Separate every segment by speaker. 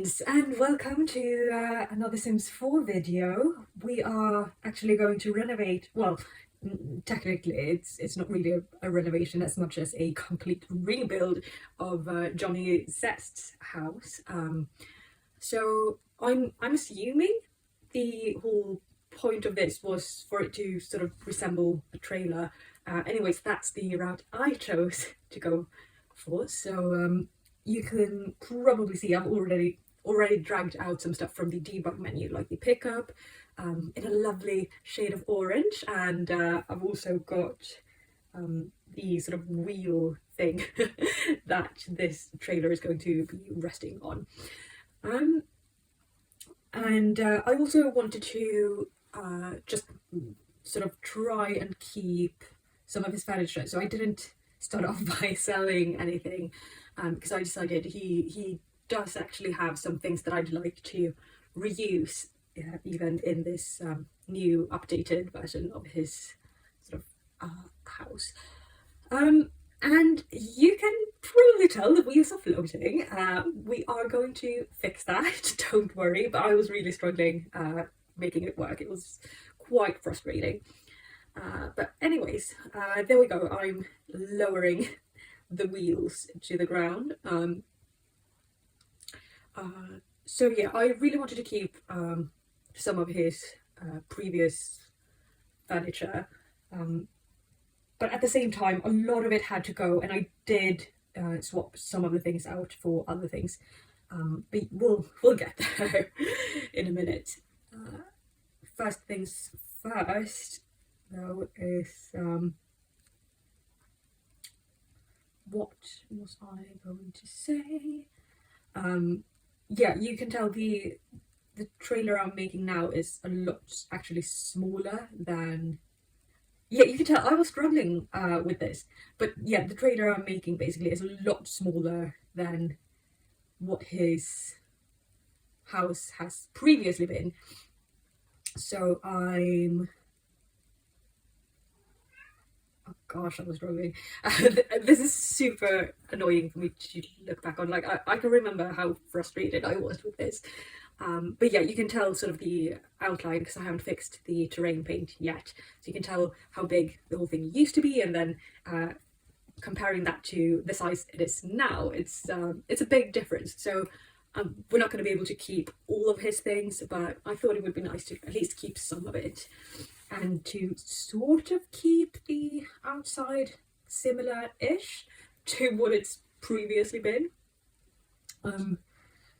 Speaker 1: friends, and welcome to another Sims 4 video. We are actually going to renovate, well, technically it's not really a renovation as much as a complete rebuild of Johnny Zest's house. So I'm assuming the whole point of this was for it to sort of resemble a trailer. Anyways, that's the route I chose to go for. So you can probably see I've already dragged out some stuff from the debug menu, like the pickup in a lovely shade of orange, and I've also got the sort of wheel thing that this trailer is going to be resting on. And I also wanted to just sort of try and keep some of his furniture, so I didn't start off by selling anything, because I decided he does actually have some things that I'd like to reuse, even in this new updated version of his sort of house. And you can probably tell the wheels are floating. We are going to fix that, don't worry, but I was really struggling making it work. It was quite frustrating. But anyways, there we go. I'm lowering the wheels to the ground. So yeah, I really wanted to keep some of his previous furniture, but at the same time a lot of it had to go, and I did swap some of the things out for other things, but we'll get there in a minute. First things first though is what was I going to say? Yeah, you can tell the trailer I'm making now is a lot actually smaller than, yeah, you can tell I was struggling with this, but yeah, the trailer I'm making basically is a lot smaller than what his house has previously been. So I'm, oh gosh, I was struggling. This is super annoying for me to look back on. Like, I can remember how frustrated I was with this. But yeah, you can tell sort of the outline because I haven't fixed the terrain paint yet. So you can tell how big the whole thing used to be, and then comparing that to the size it is now, it's a big difference. So we're not going to be able to keep all of his things, but I thought it would be nice to at least keep some of it, and to sort of keep the outside similar-ish to what it's previously been.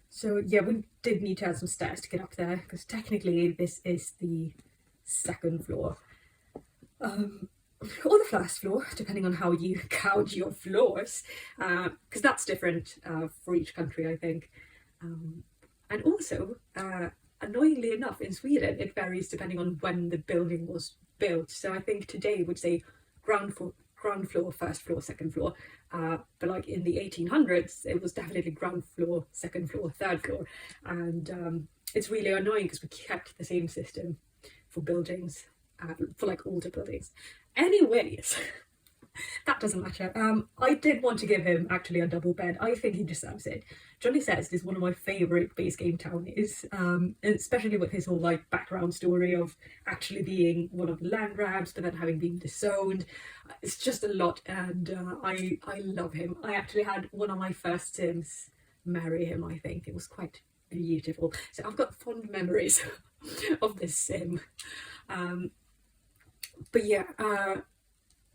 Speaker 1: So yeah, we did need to add some stairs to get up there, because technically this is the second floor. Or the first floor, depending on how you count your floors, because that's different for each country, I think. And also, annoyingly enough, in Sweden, it varies depending on when the building was built. So I think today would say ground floor, first floor, second floor. But like in the 1800s, it was definitely ground floor, second floor, third floor. And it's really annoying because we kept the same system for buildings, for like older buildings. Anyways, that doesn't matter. I did want to give him actually a double bed. I think he deserves it. Johnny Zest is one of my favourite base game townies, especially with his whole like background story of actually being one of the land grabs, but then having been disowned. It's just a lot, and I love him. I actually had one of my first Sims marry him. I think it was quite beautiful. So I've got fond memories of this Sim. But yeah,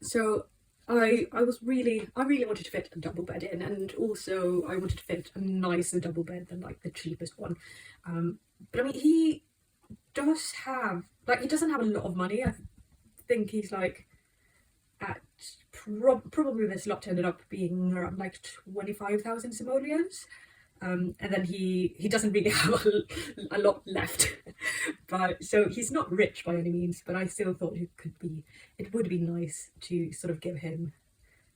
Speaker 1: so I really wanted to fit a double bed in, and also I wanted to fit a nicer double bed than like the cheapest one. But I mean, he does have, like, he doesn't have a lot of money. I think he's like at probably this lot ended up being around like 25,000 simoleons. And then he doesn't really have a lot left, but so he's not rich by any means, but I still thought it would be nice to sort of give him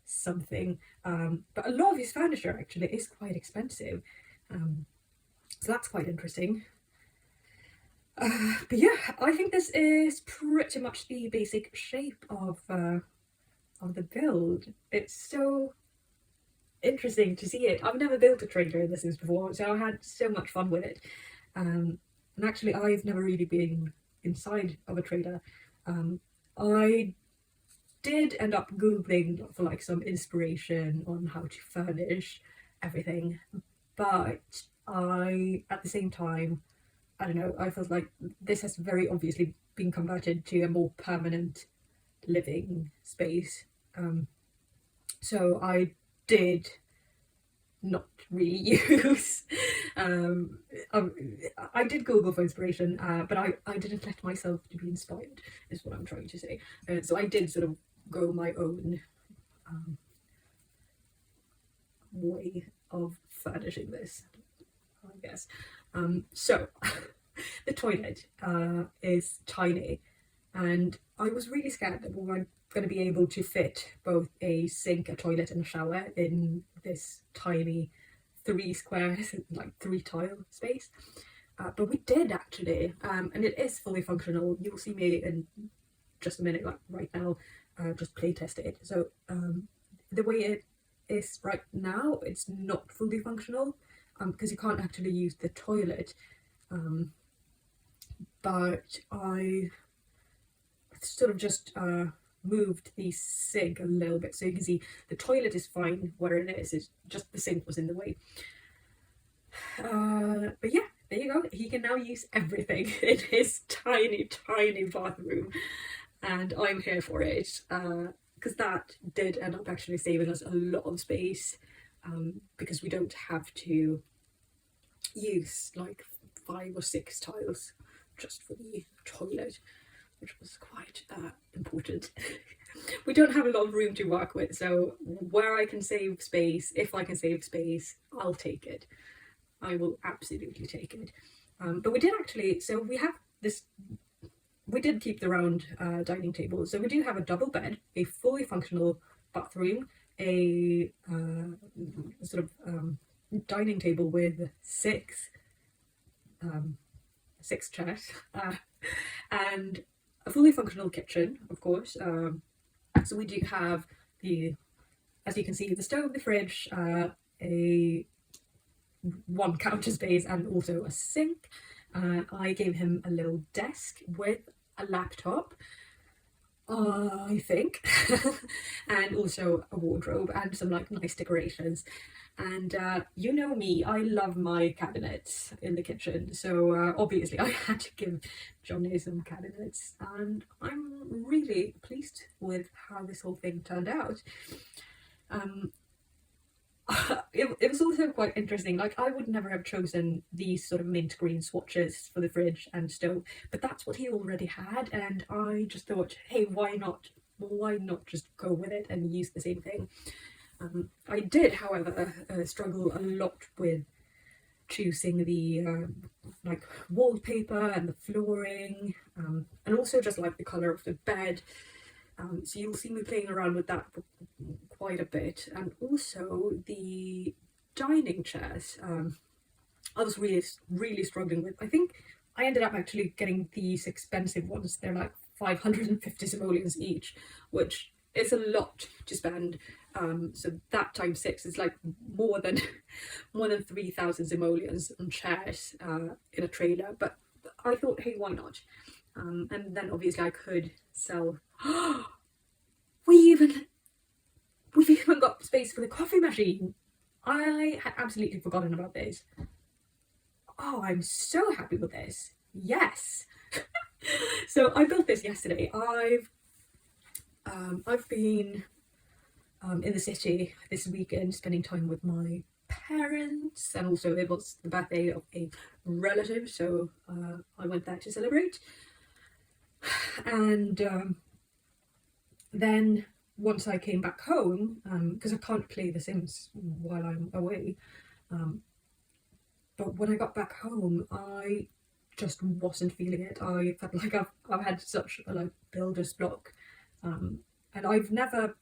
Speaker 1: something. But a lot of his furniture actually is quite expensive, so that's quite interesting. But yeah, I think this is pretty much the basic shape of the build. interesting to see it. I've never built a trader in The Sims before, so I had so much fun with it. And actually, I've never really been inside of a trader. I did end up googling for like some inspiration on how to furnish everything, but at the same time, I don't know, I felt like this has very obviously been converted to a more permanent living space. So I did not really use. I did Google for inspiration, but I didn't let myself to be inspired, is what I'm trying to say. So I did sort of go my own way of furnishing this, I guess. So the toilet is tiny, and I was really scared that we weren't going to be able to fit both a sink, a toilet, and a shower in this tiny 3 square, like 3 tile space. But we did actually, and it is fully functional. You'll see me in just a minute, like right now, just play test it. So the way it is right now, it's not fully functional because you can't actually use the toilet. But I sort of just moved the sink a little bit, so you can see the toilet is fine where it is. It's just the sink was in the way. But yeah, there you go. He can now use everything in his tiny bathroom, and I'm here for it because that did end up actually saving us a lot of space, because we don't have to use like 5 or 6 tiles just for the toilet, which was quite important. We don't have a lot of room to work with, so where I can save space, if I can save space, I'll take it. I will absolutely take it. But we did actually, so we have this, we did keep the round dining table. So we do have a double bed, a fully functional bathroom, a sort of dining table with 6 chairs, and a fully functional kitchen, of course. So we do have the, as you can see, the stove, the fridge, a 1 counter space, and also a sink. I gave him a little desk with a laptop, I think, and also a wardrobe and some like nice decorations. And you know me, I love my cabinets in the kitchen, so obviously I had to give Johnny some cabinets, and I'm really pleased with how this whole thing turned out. It was also quite interesting. Like, I would never have chosen these sort of mint green swatches for the fridge and stove, but that's what he already had, and I just thought, hey, why not? Why not just go with it and use the same thing? I did, however, struggle a lot with choosing the like wallpaper and the flooring, and also just like the colour of the bed. So you'll see me playing around with that quite a bit, and also the dining chairs. I was really struggling with. I think I ended up actually getting these expensive ones. They're like 550 simoleons each, which is a lot to spend. So that times 6 is like more than 3,000 simoleons on chairs in a trailer. But I thought, hey, why not? And then obviously I could sell. We've even got space for the coffee machine. I had absolutely forgotten about this. Oh, I'm so happy with this. Yes. So I built this yesterday. I've been in the city this weekend, spending time with my parents, and also it was the birthday of a relative, so I went there to celebrate. And then once I came back home, because I can't play The Sims while I'm away, but when I got back home, I just wasn't feeling it. I felt like I've had such a like builder's block, and I've never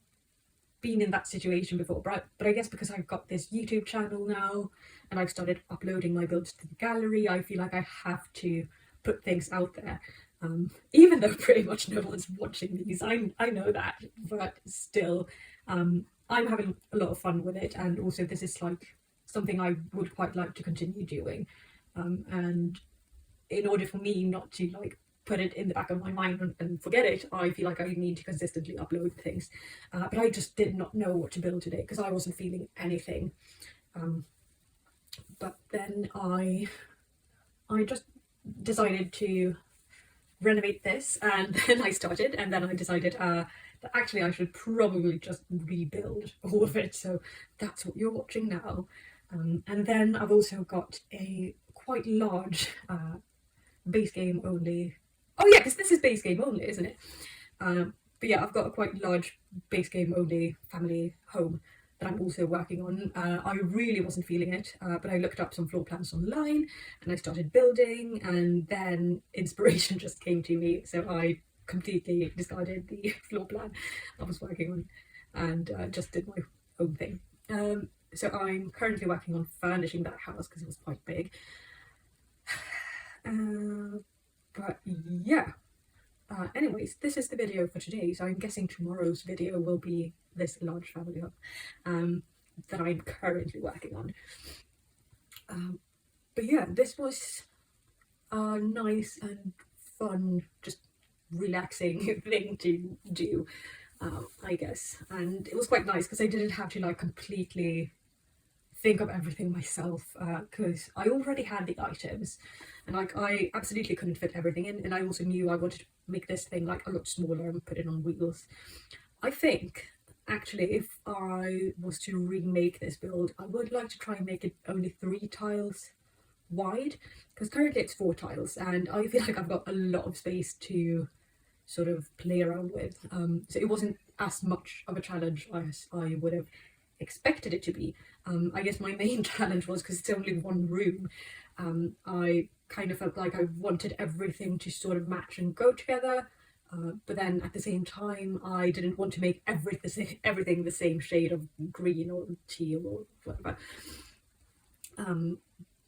Speaker 1: been in that situation before, but I guess because I've got this YouTube channel now and I've started uploading my builds to the gallery, I feel like I have to put things out there, even though pretty much no one's watching these. I know that, but still, I I'm having a lot of fun with it, and also this is like something I would quite like to continue doing. And in order for me not to like put it in the back of my mind and forget it, I feel like I need to consistently upload things. But I just did not know what to build today because I wasn't feeling anything. But then I just decided to renovate this, and then I started, and then I decided that actually I should probably just rebuild all of it. So that's what you're watching now. And then I've also got a quite large base game only. Oh yeah, because this is base game only, isn't it? But yeah, I've got a quite large base game only family home that I'm also working on. I really wasn't feeling it, but I looked up some floor plans online and I started building, and then inspiration just came to me. So I completely discarded the floor plan I was working on and just did my own thing. So I'm currently working on furnishing that house because it was quite big. But yeah, anyways, this is the video for today. So I'm guessing tomorrow's video will be this large family home that I'm currently working on. But yeah, this was a nice and fun, just relaxing thing to do, I guess. And it was quite nice because I didn't have to like completely think of everything myself, because I already had the items and like I absolutely couldn't fit everything in, and I also knew I wanted to make this thing like a lot smaller and put it on wheels. I think actually if I was to remake this build, I would like to try and make it only 3 tiles wide, because currently it's 4 tiles and I feel like I've got a lot of space to sort of play around with. So it wasn't as much of a challenge as I would have expected it to be. I guess my main challenge was because it's only one room. I kind of felt like I wanted everything to sort of match and go together, but then at the same time I didn't want to make everything the same shade of green or teal or whatever.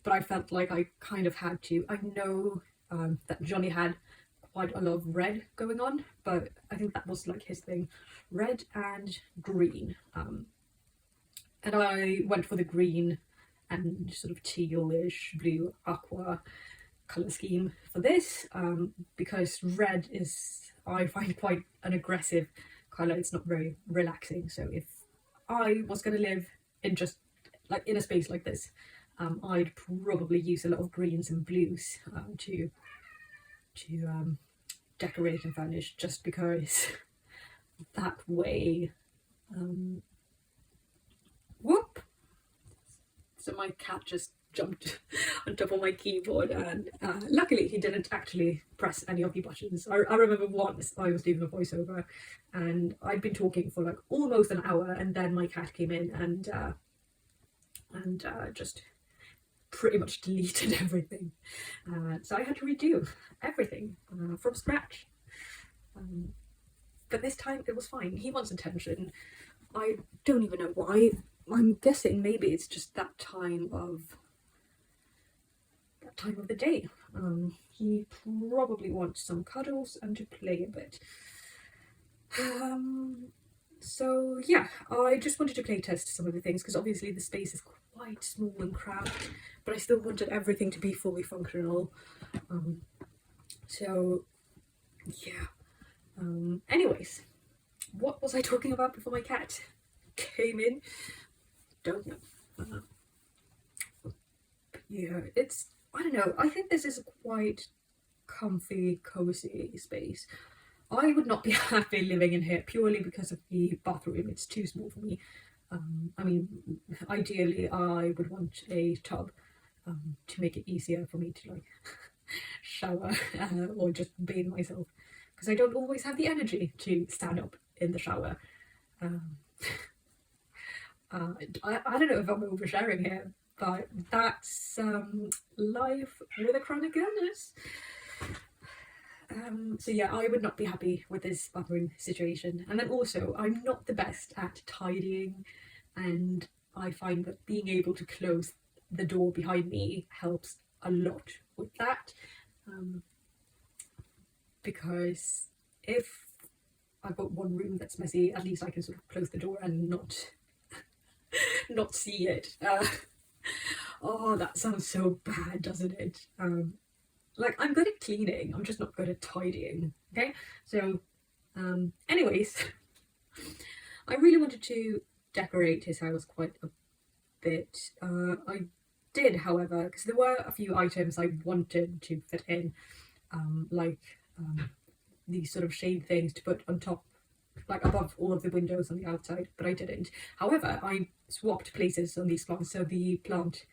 Speaker 1: But I felt like I kind of had to. I know that Johnny had quite a lot of red going on, but I think that was like his thing, red and green. And I went for the green and sort of tealish blue aqua colour scheme for this, because red is, I find, quite an aggressive colour. It's not very relaxing. So if I was going to live in just like in a space like this, I'd probably use a lot of greens and blues to decorate and furnish, just because that way. Whoop! So my cat just jumped on top of my keyboard, and luckily he didn't actually press any of the buttons. I remember once I was doing a voiceover and I'd been talking for like almost an hour, and then my cat came in and just pretty much deleted everything. So I had to redo everything from scratch. But this time it was fine. He wants attention. I don't even know why. I'm guessing maybe it's just that time of the day. He probably wants some cuddles and to play a bit. So yeah, I just wanted to play test some of the things because obviously the space is quite small and cramped, but I still wanted everything to be fully functional. So yeah. Anyways, what was I talking about before my cat came in? Don't know. Yeah, it's, I don't know, I think this is a quite comfy, cozy space. I would not be happy living in here purely because of the bathroom. It's too small for me. I mean, ideally I would want a tub to make it easier for me to like shower or just bathe myself, because I don't always have the energy to stand up in the shower. I don't know if I'm oversharing here, but that's life with a chronic illness. So yeah, I would not be happy with this bathroom situation. And then also, I'm not the best at tidying, and I find that being able to close the door behind me helps a lot with that. Because if I've got one room that's messy, at least I can sort of close the door and not not see it. Oh, that sounds so bad, doesn't it? Like, I'm good at cleaning, I'm just not good at tidying. Okay, so anyways, I really wanted to decorate his house quite a bit. I did, however, because there were a few items I wanted to fit in, like these sort of shade things to put on top, like above all of the windows on the outside, but I didn't. However, I swapped places on these plants, so the plant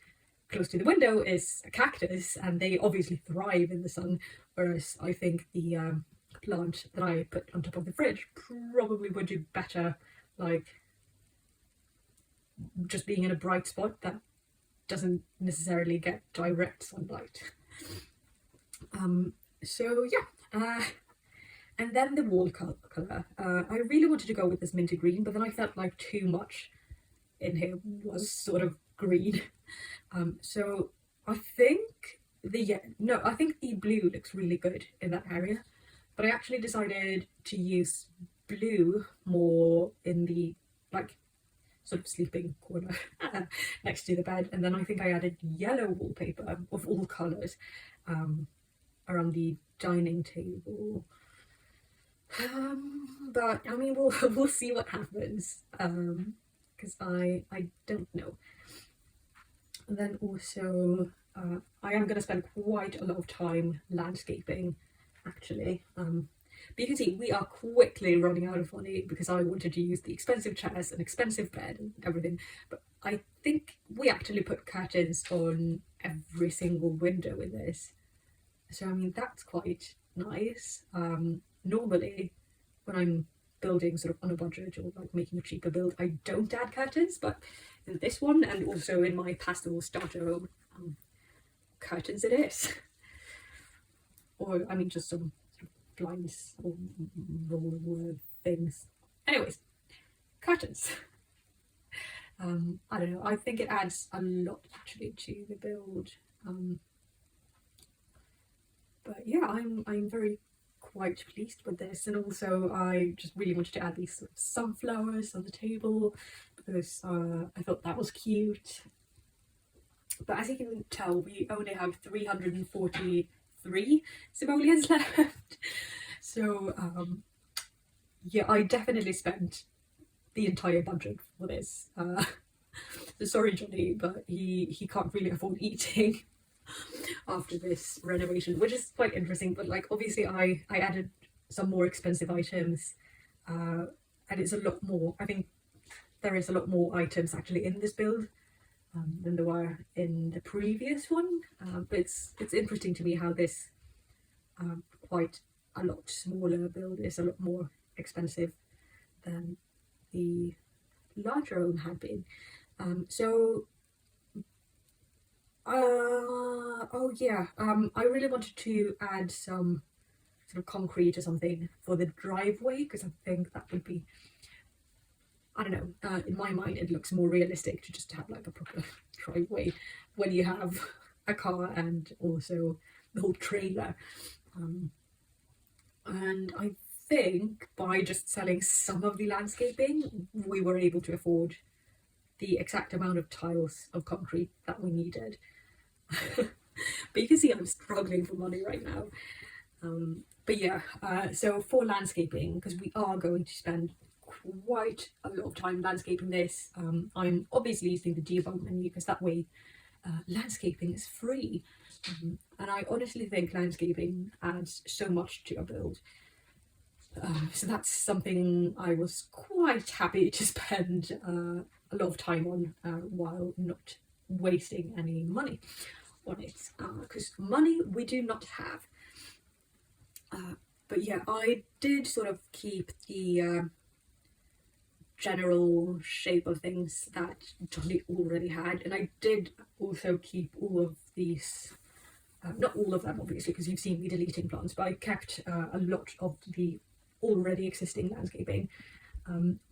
Speaker 1: close to the window is a cactus, and they obviously thrive in the sun, whereas I think the plant that I put on top of the fridge probably would do better, like just being in a bright spot that doesn't necessarily get direct sunlight. So yeah, and then the wall colour. I really wanted to go with this minty green, but then I felt like too much in here was sort of green. So I think I think the blue looks really good in that area, but I actually decided to use blue more in the like sort of sleeping corner next to the bed, and then I think I added yellow wallpaper of all colours around the dining table. But I mean, we'll see what happens, because I don't know. And then also, I am going to spend quite a lot of time landscaping, actually. But you can see we are quickly running out of money because I wanted to use the expensive chairs and expensive bed and everything. But I think we actually put curtains on every single window in this. So I mean, that's quite nice. Normally, when I'm building sort of on a budget or like making a cheaper build, I don't add curtains, but in this one and also in my pastel starter home, curtains it is. Or I mean, just some blinds or roll things. Anyways, curtains. I don't know, I think it adds a lot actually to the build. But yeah, I'm very quite pleased with this, and also I just really wanted to add these sort of sunflowers on the table because I thought that was cute. But as you can tell, we only have 343 simoleons left. So yeah, I definitely spent the entire budget for this. So sorry, Johnny, but he can't really afford eating after this renovation, which is quite interesting. But like, obviously I added some more expensive items, and it's a lot more. I think there is a lot more items actually in this build than there were in the previous one. But it's interesting to me how this quite a lot smaller build is a lot more expensive than the larger home had been. Oh yeah, I really wanted to add some sort of concrete or something for the driveway because I think that would be, I don't know, in my mind it looks more realistic to just have like a proper driveway when you have a car and also the whole trailer. And I think by just selling some of the landscaping, we were able to afford the exact amount of tiles of concrete that we needed. But you can see I'm struggling for money right now. But yeah, so for landscaping, because we are going to spend quite a lot of time landscaping this, I'm obviously using the debug menu because that way landscaping is free. And I honestly think landscaping adds so much to a build. So that's something I was quite happy to spend a lot of time on while not wasting any money on it, because money we do not have. But yeah, I did sort of keep the general shape of things that Johnny already had, and I did also keep all of these, not all of them obviously because you've seen me deleting plants, but I kept a lot of the already existing landscaping,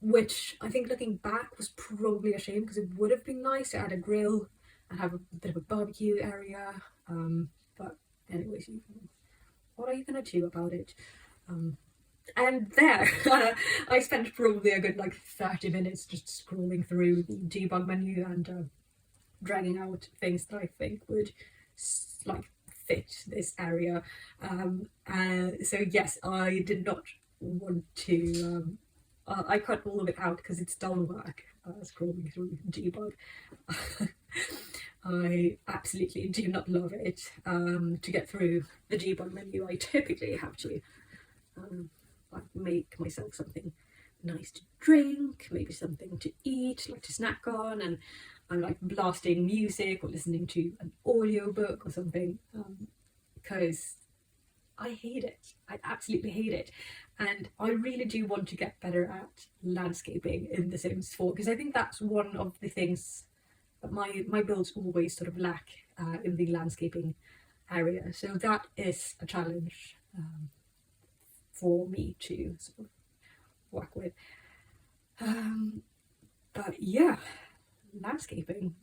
Speaker 1: which I think looking back was probably a shame because it would have been nice to add a grill and have a bit of a barbecue area, but anyways, what are you gonna do about it? And there, I spent probably a good like 30 minutes just scrolling through the debug menu and dragging out things that I think would like fit this area. So yes, I did not want to. I cut all of it out because it's dull work scrolling through debug. I absolutely do not love it. To get through the debug menu, I typically have to like make myself something nice to drink, maybe something to eat, like to snack on, and I'm like blasting music or listening to an audiobook or something, because I hate it. I absolutely hate it. And I really do want to get better at landscaping in The Sims 4, because I think that's one of the things that my builds always sort of lack in the landscaping area. So that is a challenge for me to sort of work with. But yeah, landscaping.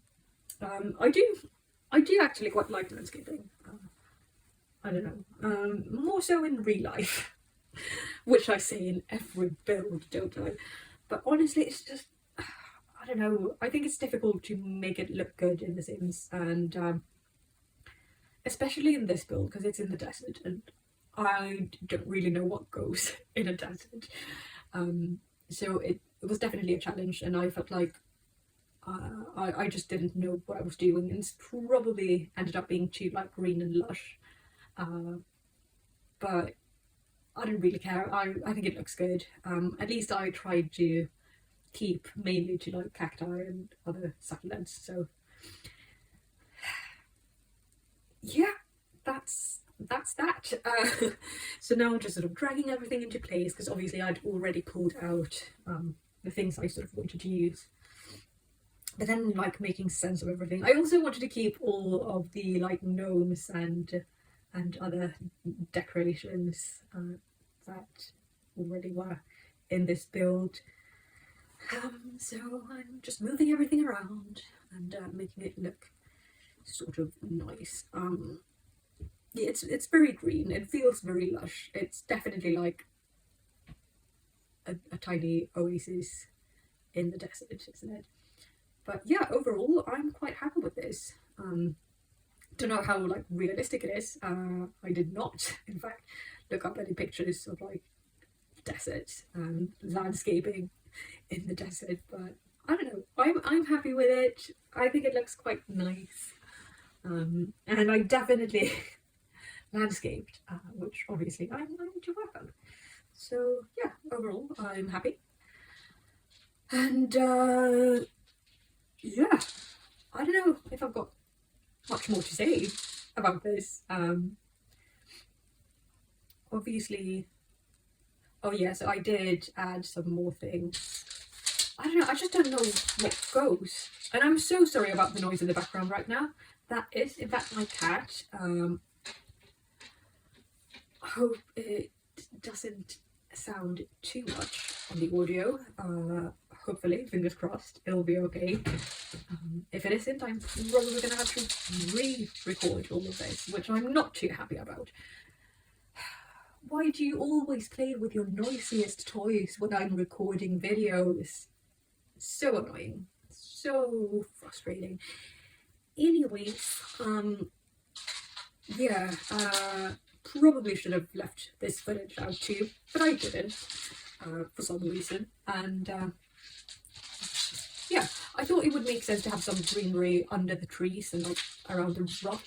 Speaker 1: I do actually quite like landscaping. I don't know, more so in real life, which I say in every build, don't I? But honestly, it's just, I don't know, I think it's difficult to make it look good in The Sims, and especially in this build, because it's in the desert, and I don't really know what goes in a desert. So it was definitely a challenge, and I felt like I just didn't know what I was doing, and it's probably ended up being too like green and lush. But I don't really care. I think it looks good. At least I tried to keep mainly to like cacti and other succulents. So yeah, that's that. So now I'm just sort of dragging everything into place, because obviously I'd already pulled out the things I sort of wanted to use. But then like making sense of everything. I also wanted to keep all of the like gnomes and other decorations that already were in this build. So I'm just moving everything around and making it look sort of nice. Yeah, it's very green. It feels very lush. It's definitely like a tiny oasis in the desert, isn't it? But yeah, overall, I'm quite happy with this. Don't know how like realistic it is. I did not, in fact, look up any pictures of like desert and landscaping in the desert, but I don't know. I'm happy with it. I think it looks quite nice, and I definitely landscaped, which obviously I'm going to work on. So yeah, overall, I'm happy, and yeah, I don't know if I've got much more to say about this. Obviously, oh yeah, so I did add some more things. I don't know, I just don't know what goes. And I'm so sorry about the noise in the background right now. That is, in fact, my cat. I hope it doesn't sound too much on the audio. Hopefully, fingers crossed, it'll be okay. If it isn't, I'm probably going to have to re-record all of this, which I'm not too happy about. Why do you always play with your noisiest toys when I'm recording videos? So annoying, so frustrating. Anyways, yeah, probably should have left this footage out too, but I didn't, for some reason. And yeah, I thought it would make sense to have some greenery under the trees and like around the rock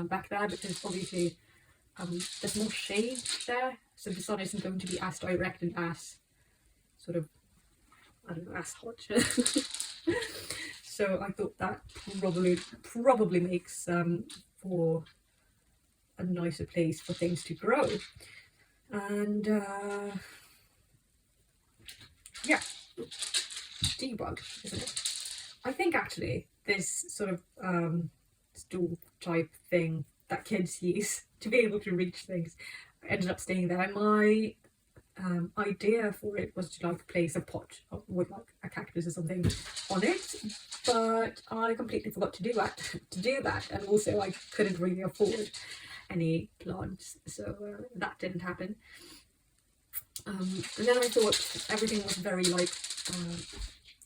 Speaker 1: back there, because obviously there's more shade there, so the sun isn't going to be as direct and as sort of, I don't know, as hot. So I thought that probably makes for a nicer place for things to grow. And yeah, debug, isn't it? I think actually this sort of stool type thing that kids use to be able to reach things ended up staying there. My idea for it was to like place a pot with like a cactus or something on it, but I completely forgot to do that, and also I couldn't really afford any plants, so that didn't happen. And then I thought everything was very like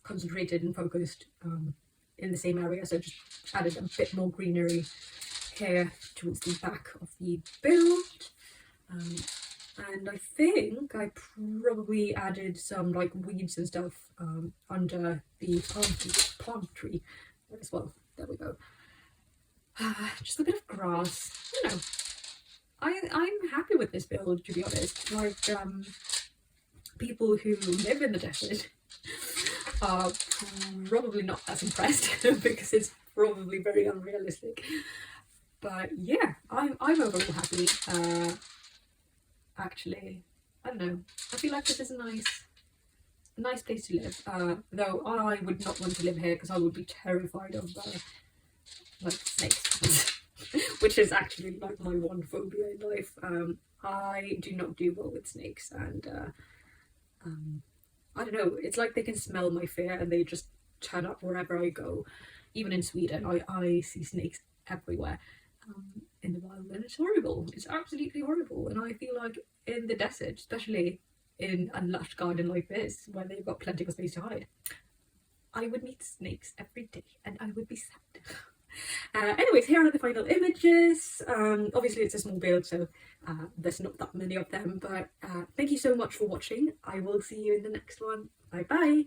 Speaker 1: concentrated and focused in the same area, so just added a bit more greenery here towards the back of the build. And I think I probably added some like weeds and stuff under the palm tree as well. There we go. Just a bit of grass. I don't know. I'm happy with this build, to be honest. Like, people who live in the desert are probably not as impressed because it's probably very unrealistic. But yeah, I'm overall happy. Actually, I don't know. I feel like this is a nice place to live. Though I would not want to live here because I would be terrified of like snakes, which is actually like my one phobia in life. I do not do well with snakes, and I don't know. It's like they can smell my fear and they just turn up wherever I go. Even in Sweden, I see snakes everywhere. In the wild, and it's horrible. It's absolutely horrible. And I feel like in the desert, especially in a lush garden like this, where they've got plenty of space to hide, I would meet snakes every day, and I would be sad. Anyways, here are the final images. Obviously it's a small build, so there's not that many of them, but thank you so much for watching. I will see you in the next one. Bye bye.